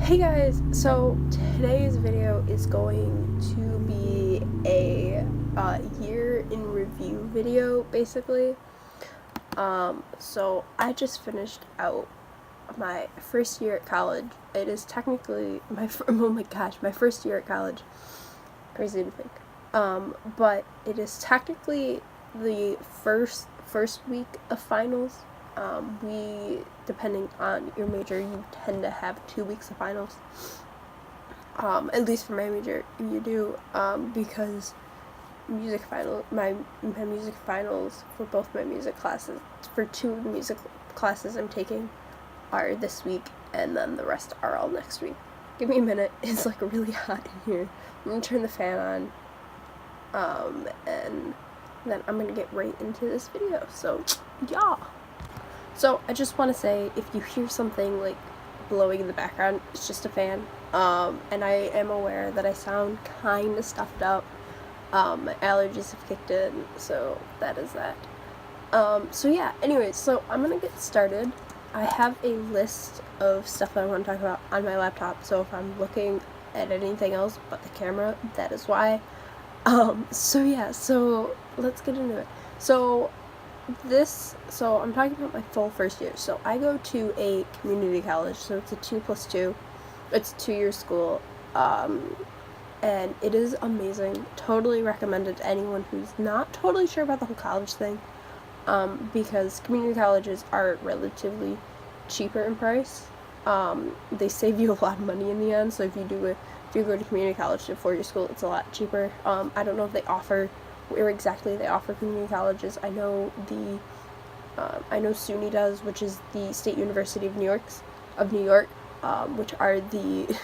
Hey guys, so today's video is going to be a year in review video, basically. So I just finished out my first year at college. It is technically oh my gosh, my first year at college. Crazy to think. But it is technically the first week of finals. Depending on your major, you tend to have 2 weeks of finals. At least for my major, you do, because my music finals for both my music classes, for 2 of the music classes I'm taking, are this week, and then the rest are all next week. Give me a minute, it's like really hot in here. I'm gonna turn the fan on, and then I'm gonna get right into this video, so yeah. So I just want to say, if you hear something like blowing in the background, it's just a fan. And I am aware that I sound kind of stuffed up. My allergies have kicked in, so that is that. So yeah, anyways, so I'm gonna get started. I have a list of stuff that I want to talk about on my laptop, so if I'm looking at anything else but the camera, that is why. So yeah, so let's get into it. So I'm talking about my full first year. So I go to a community college, so it's a 2+2. It's a 2-year school, and it is amazing. Totally recommended to anyone who's not totally sure about the whole college thing, because community colleges are relatively cheaper in price. They save you a lot of money in the end, so if you go to community college to 4-year school, it's a lot cheaper. I don't know if they offer where exactly they offer community colleges. I know SUNY does, which is the State University of New York, which are the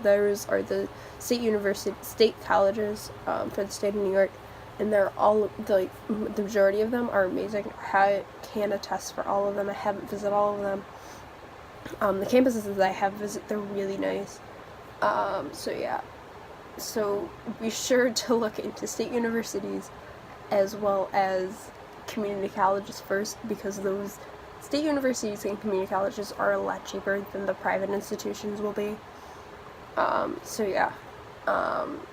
those are the state colleges for the state of New York, and they're all the majority of them are amazing. I can attest for all of them. I haven't visited all of them. The campuses that I have visited, they're really nice. So yeah. So be sure to look into state universities as well as community colleges first, because those state universities and community colleges are a lot cheaper than the private institutions will be. So yeah.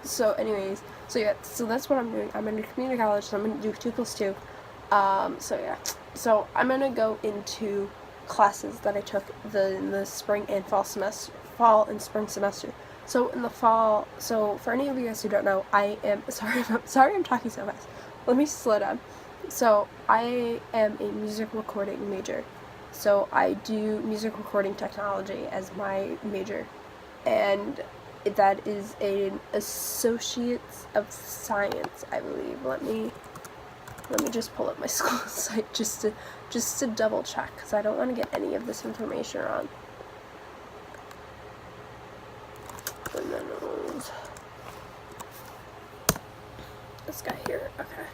So anyways, so that's what I'm doing. I'm in a community college, so I'm going to do 2+2. So yeah. So I'm going to go into classes that I took in the spring and fall and spring semester. So in the fall, so for any of you guys who don't know, I am, sorry I'm talking so fast. Let me slow down. So I am a music recording major. So I do music recording technology as my major. And that is an Associates of Science, I believe. Let me just pull up my school site just to double check, because I don't want to get any of this information wrong. This guy here, okay.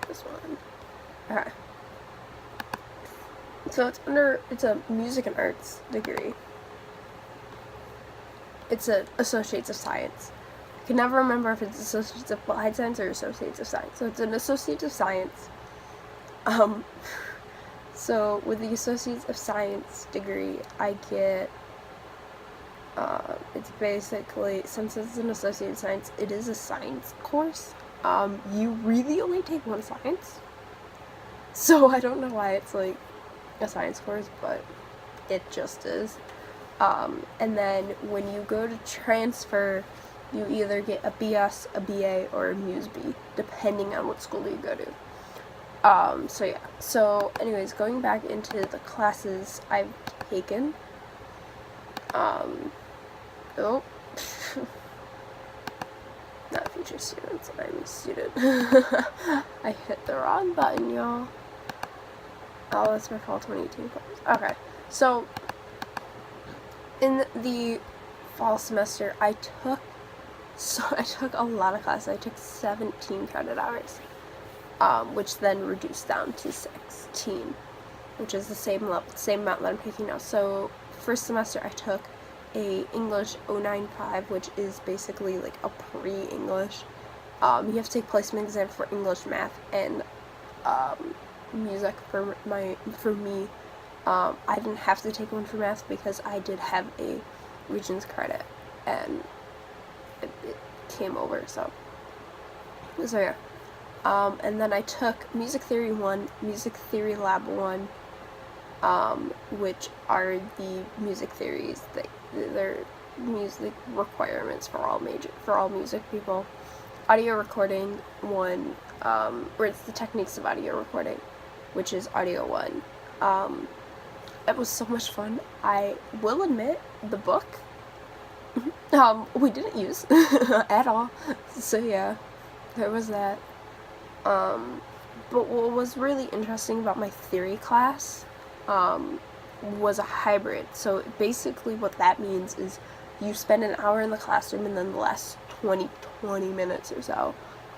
This one. Okay. So it's a music and arts degree. It's an Associates of Science. I can never remember if it's Associates of Applied Science or Associates of Science. So it's an Associates of Science. So with the Associates of Science degree, I get, it's basically, since it's an Associate of Science, it is a science course. You really only take one science. So I don't know why it's like a science course, but it just is. And then when you go to transfer, you either get a BS, a BA, or a Muse B, depending on what school you go to. So yeah. So anyways, going back into the classes I've taken. Not future students, I'm a student. I hit the wrong button, y'all. Oh, that's my fall 2018 course. Okay. So in the fall semester, I took a lot of classes. I took 17 credit hours, which then reduced down to 16, which is the same amount that I'm taking now. So first semester I took a English 095, which is basically like a pre-English, You have to take placement exam for English, math, and music. For me, I didn't have to take one for math because I did have a Regents credit, and it came over. So yeah. And then I took Music Theory 1, Music Theory Lab 1, which are the music theories. They're music requirements for all music people. Audio recording 1, or it's the techniques of audio recording, which is audio 1. It was so much fun. I will admit, the book, we didn't use at all. So yeah, there was that. But what was really interesting about my theory class, was a hybrid. So basically what that means is you spend an hour in the classroom and then the last 20 minutes or so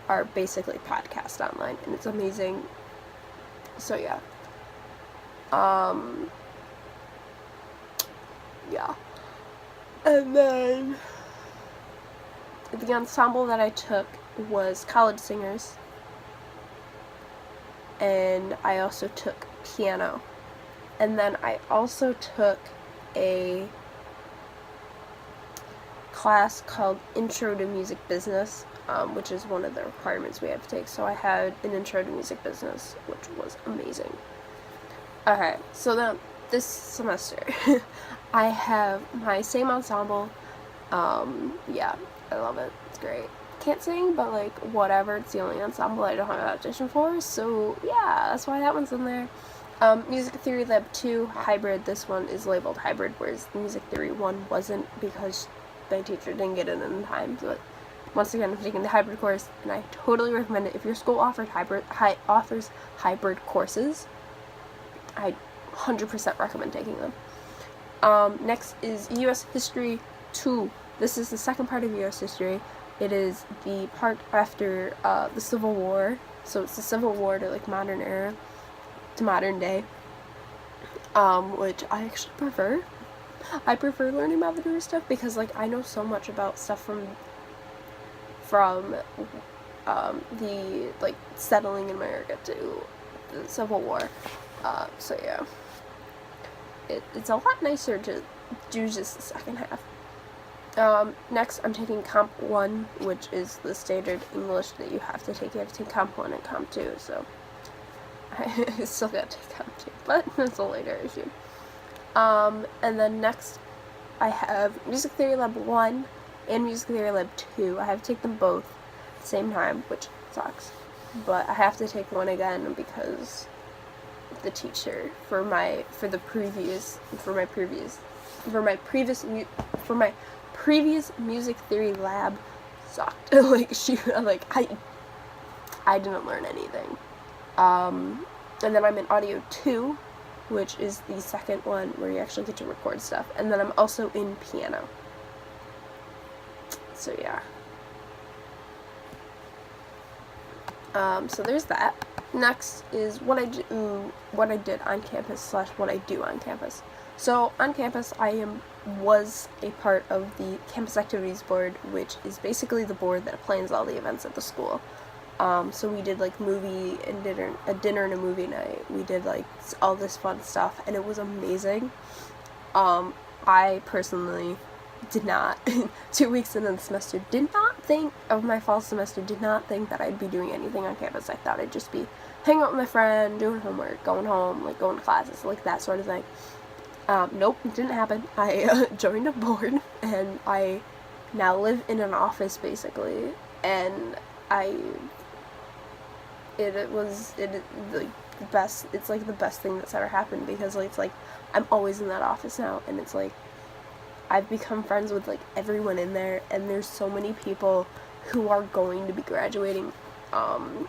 are basically podcast online, and it's amazing. So yeah. Yeah. And then the ensemble that I took was college singers, and I also took piano. And then I also took a class called Intro to Music Business, which is one of the requirements we have to take. So I had an Intro to Music Business, which was amazing. Okay, so then this semester, I have my same ensemble. Yeah, I love it. It's great. Can't sing, but like whatever. It's the only ensemble I don't have an audition for. So yeah, that's why that one's in there. Music Theory Lab 2, hybrid. This one is labeled hybrid, whereas Music Theory 1 wasn't because my teacher didn't get it in time. But once again, I'm taking the hybrid course, and I totally recommend it. If your school offers hybrid courses, I 100% recommend taking them. Next is U.S. History 2. This is the second part of U.S. History. It is the part after the Civil War. So it's the Civil War to like modern era, to modern day, which I actually prefer. I prefer learning about the newer stuff because like I know so much about stuff from the like settling in America to the Civil War. So yeah, it's a lot nicer to do just the second half. Next, I'm taking Comp 1, which is the standard English that you have to take. You have to take Comp 1 and Comp 2, so I still gotta take Comp 2, but that's a later issue. And then next, I have Music Theory Lab 1 and Music Theory Lab 2. I have to take them both at the same time, which sucks, but I have to take one again because the teacher for my previous music theory lab sucked. I didn't learn anything. And then I'm in audio 2, which is the second one where you actually get to record stuff. And then I'm also in piano. So yeah. So there's that. Next is what I did on campus / what I do on campus. So on campus, I was a part of the campus activities board, which is basically the board that plans all the events at the school. So we did like a dinner and a movie night. We did like all this fun stuff, and it was amazing. I personally did not 2 weeks into the semester of my fall semester did not think that I'd be doing anything on campus. I thought I'd just be hanging out with my friend, doing homework, going home, like going to classes, like that sort of thing. Nope, it didn't happen. I joined a board, and I now live in an office basically, and it's like the best thing that's ever happened, because like, it's like I'm always in that office now, and it's like I've become friends with like everyone in there, and there's so many people who are going to be graduating, and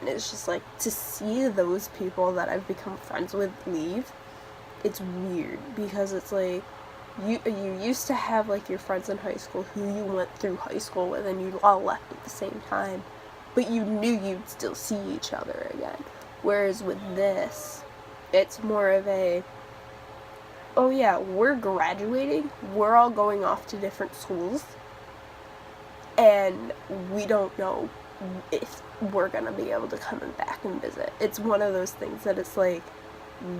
it's just like to see those people that I've become friends with leave, it's weird, because it's like you used to have like your friends in high school who you went through high school with, and you all left at the same time, but you knew you'd still see each other again. Whereas with this, it's more of a, oh yeah, we're graduating, we're all going off to different schools, and we don't know if we're gonna be able to come back and visit. It's one of those things that it's like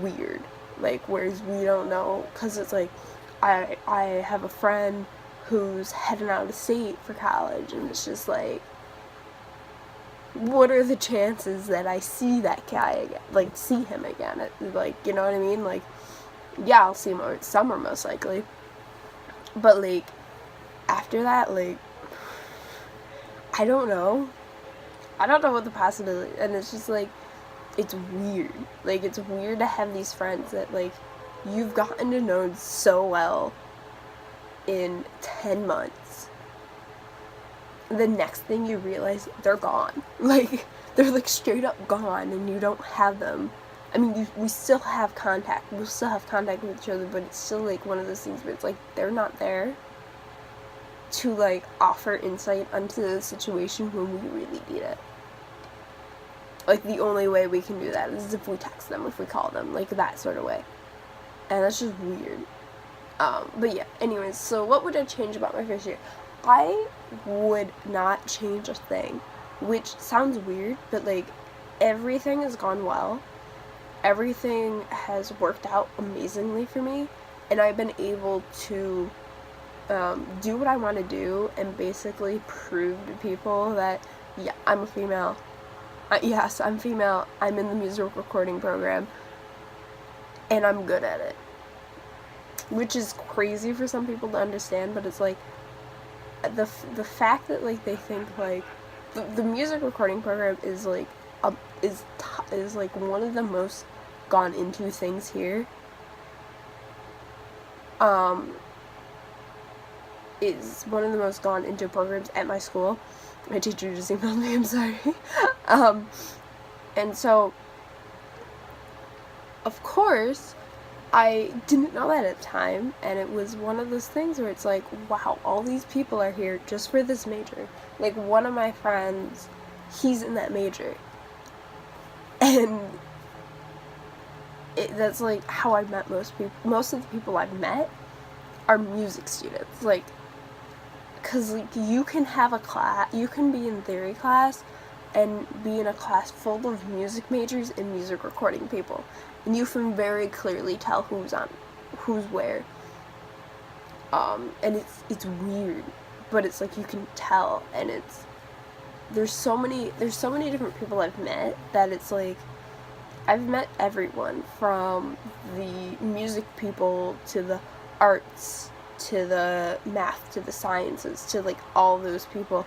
weird, like, whereas we don't know, because it's like I have a friend who's heading out of state for college, and it's just like, what are the chances that I see that guy again, like, see him again? Like, you know what I mean? Like, yeah, I'll see him over summer most likely, but like after that, like, I don't know what the possibility, and it's just like, it's weird. Like, it's weird to have these friends that, like, you've gotten to know so well in 10 months. The next thing you realize, they're gone. Like, they're, like, straight up gone, and you don't have them. I mean, we still have contact. We'll still have contact with each other, but it's still, like, one of those things where it's, like, they're not there to, like, offer insight onto the situation when we really need it. Like, the only way we can do that is if we text them, if we call them, like, that sort of way. And that's just weird. But yeah, anyways, so what would I change about my first year? I would not change a thing, which sounds weird, but, like, everything has gone well. Everything has worked out amazingly for me, and I've been able to do what I want to do and basically prove to people that, yeah, I'm a female. Yes, I'm female. I'm in the music recording program, and I'm good at it. Which is crazy for some people to understand, but it's like, the fact that, like, they think, like, the music recording program is, like, is like one of the most gone into things here. Is one of the most gone into programs at my school. My teacher just emailed me, I'm sorry. And so, of course, I didn't know that at the time, and it was one of those things where it's like, wow, all these people are here just for this major. Like, one of my friends, he's in that major. And that's, like, how I met most people. Most of the people I've met are music students. Like, because, like, you can have a class, you can be in theory class and be in a class full of music majors and music recording people, and you can very clearly tell who's where. And it's weird, but it's like, you can tell, and there's so many different people I've met that it's like, I've met everyone from the music people to the arts to the math to the sciences to, like, all those people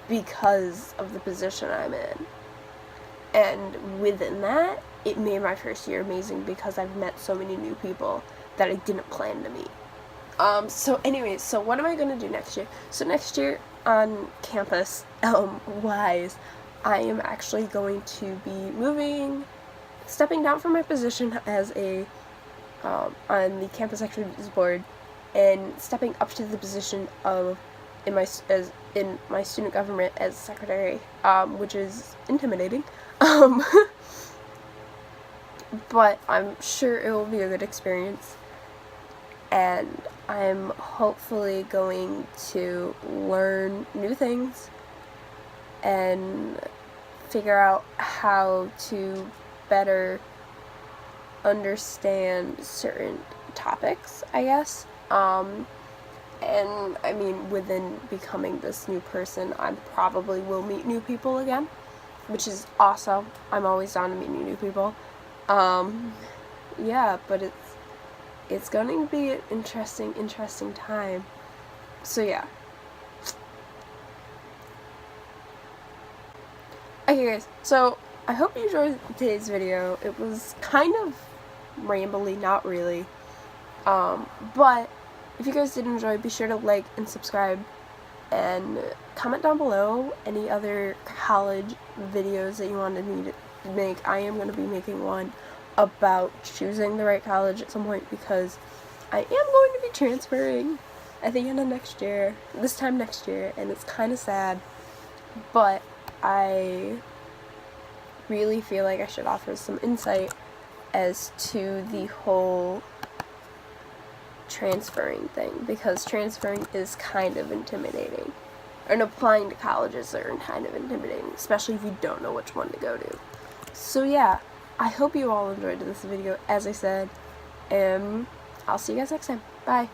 because of the position I'm in. And within that, it made my first year amazing because I've met so many new people that I didn't plan to meet. So anyways, so what am I going to do next year? So next year on campus, wise, I am actually going to be stepping down from my position as on the campus activities board, and stepping up to the position of in my student government as secretary, which is intimidating. But I'm sure it will be a good experience, and I'm hopefully going to learn new things and figure out how to better understand certain topics, I guess. And I mean, within becoming this new person, I probably will meet new people again, which is awesome. I'm always down to meet new people. Yeah, but it's going to be an interesting time. So yeah. Okay guys, so I hope you enjoyed today's video. It was kind of rambly, not really. But if you guys did enjoy, be sure to like and subscribe, and comment down below any other college videos that you wanted me to make. I am going to be making one about choosing the right college at some point, because I am going to be transferring at the end of this time next year, and it's kind of sad, but I really feel like I should offer some insight as to the whole transferring thing, because transferring is kind of intimidating. and applying to colleges are kind of intimidating, especially if you don't know which one to go to. So yeah, I hope you all enjoyed this video, as I said, and I'll see you guys next time. Bye.